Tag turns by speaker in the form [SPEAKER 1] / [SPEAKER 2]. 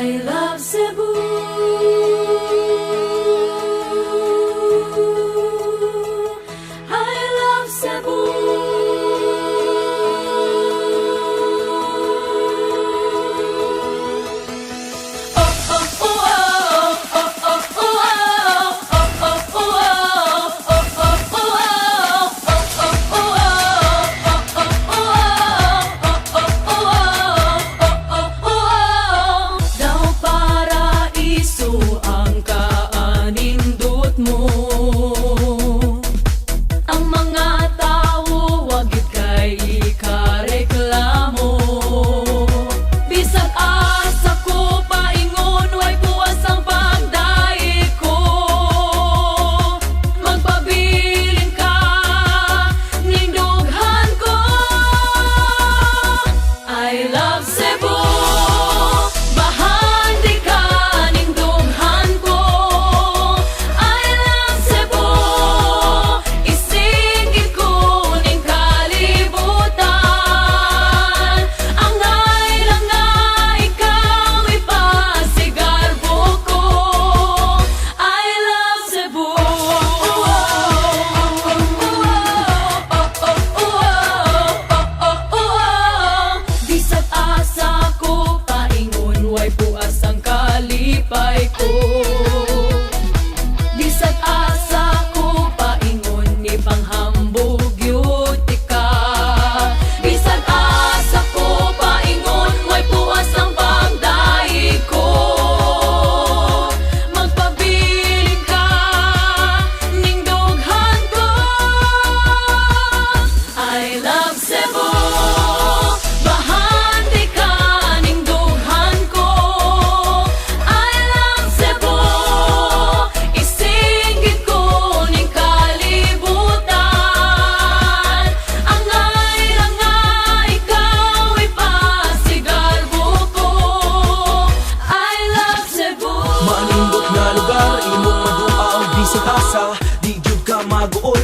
[SPEAKER 1] I love Cebu. I love Cebu. Daw paraiso ang kaanindot mo. Ang mga tao wag gid kay ikareklamo. Bisag asa ko paingon way buwas ang pagdaig ko. Magpabilin ka ning dughan ko. I love Cebu. Bahandi ka ning dughan ko. I love Cebu. Isigit ko ning kalibutan. Angay lang nga ikaw ipasigarbo ko. I love Cebu. Bisag asa ko paingon way buas ang kalipay ko. Bisag asa ko paingon ni panghambog yun ka. Bisag asa ko paingon way buas ang pagdaig ko. Magpabilin ka ning dughan ko. I love Cebu. Bahandi ka ning dughan ko. I love Cebu. Isinggit ko ning kalibutan. Angay lang nga ikaw ipasigarbo ko. I love Cebu.
[SPEAKER 2] Manindot nga lugar, imong madua ang bisig asa. Di gyud ka maguol,